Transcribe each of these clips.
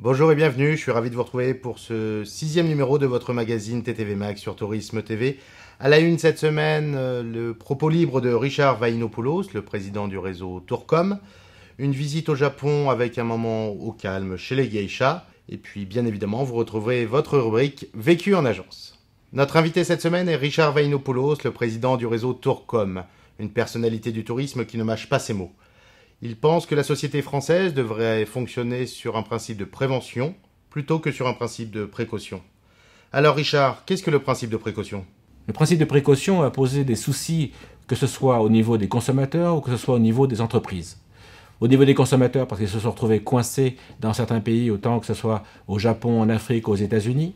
Bonjour et bienvenue, je suis ravi de vous retrouver pour ce 6e numéro de votre magazine TTV Mag sur Tourisme TV. À la une cette semaine, le propos libre de Richard Vainopoulos, le président du réseau Tourcom, une visite au Japon avec un moment au calme chez les geishas, et puis bien évidemment vous retrouverez votre rubrique Vécu en agence. Notre invité cette semaine est Richard Vainopoulos, le président du réseau Tourcom, une personnalité du tourisme qui ne mâche pas ses mots. Il pense que la société française devrait fonctionner sur un principe de prévention plutôt que sur un principe de précaution. Alors Richard, qu'est-ce que le principe de précaution ? Le principe de précaution a posé des soucis, que ce soit au niveau des consommateurs ou que ce soit au niveau des entreprises. Au niveau des consommateurs, parce qu'ils se sont retrouvés coincés dans certains pays, autant que ce soit au Japon, en Afrique, aux États-Unis,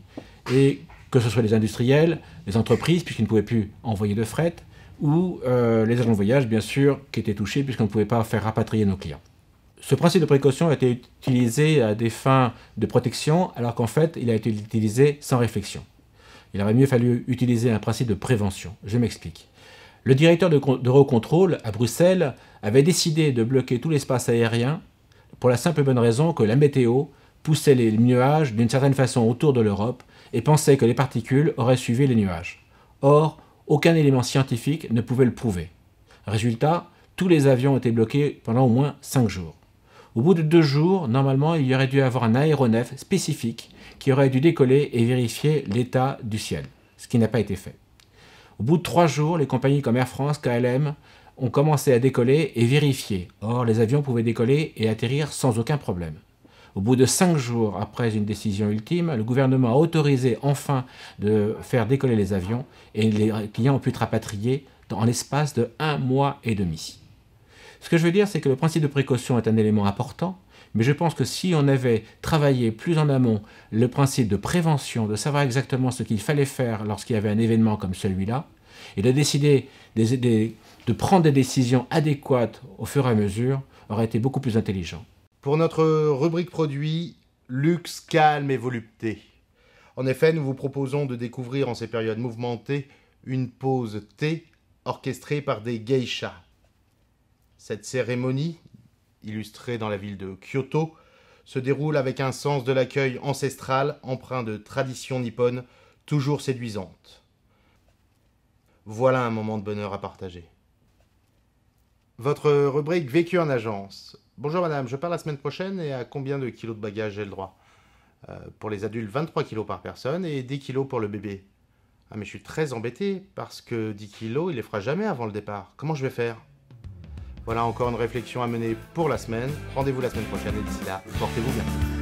et que ce soit les industriels, les entreprises, puisqu'ils ne pouvaient plus envoyer de fret, ou les agents de voyage, bien sûr, qui étaient touchés puisqu'on ne pouvait pas faire rapatrier nos clients. Ce principe de précaution a été utilisé à des fins de protection, alors qu'en fait, il a été utilisé sans réflexion. Il aurait mieux fallu utiliser un principe de prévention. Je m'explique. Le directeur d'Eurocontrol à Bruxelles avait décidé de bloquer tout l'espace aérien pour la simple et bonne raison que la météo poussait les nuages d'une certaine façon autour de l'Europe et pensait que les particules auraient suivi les nuages. Or, aucun élément scientifique ne pouvait le prouver. Résultat, tous les avions étaient bloqués pendant au moins 5 jours. Au bout de 2 jours, normalement, il y aurait dû avoir un aéronef spécifique qui aurait dû décoller et vérifier l'état du ciel, ce qui n'a pas été fait. Au bout de 3 jours, les compagnies comme Air France, KLM ont commencé à décoller et vérifier. Or, les avions pouvaient décoller et atterrir sans aucun problème. Au bout de 5 jours après une décision ultime, le gouvernement a autorisé enfin de faire décoller les avions et les clients ont pu être rapatriés en l'espace de 1 mois et demi. Ce que je veux dire, c'est que le principe de précaution est un élément important, mais je pense que si on avait travaillé plus en amont le principe de prévention, de savoir exactement ce qu'il fallait faire lorsqu'il y avait un événement comme celui-là, et de décider de prendre des décisions adéquates au fur et à mesure, aurait été beaucoup plus intelligent. Pour notre rubrique produit, luxe, calme et volupté. En effet, nous vous proposons de découvrir en ces périodes mouvementées une pause thé orchestrée par des geishas. Cette cérémonie, illustrée dans la ville de Kyoto, se déroule avec un sens de l'accueil ancestral empreint de tradition nippone toujours séduisante. Voilà un moment de bonheur à partager. Votre rubrique Vécu en agence. Bonjour madame, je pars la semaine prochaine et à combien de kilos de bagages j'ai le droit ? Pour les adultes, 23 kilos par personne et 10 kilos pour le bébé. Ah mais je suis très embêté parce que 10 kilos, il les fera jamais avant le départ. Comment je vais faire ? Voilà encore une réflexion à mener pour la semaine. Rendez-vous la semaine prochaine et d'ici là, portez-vous bien.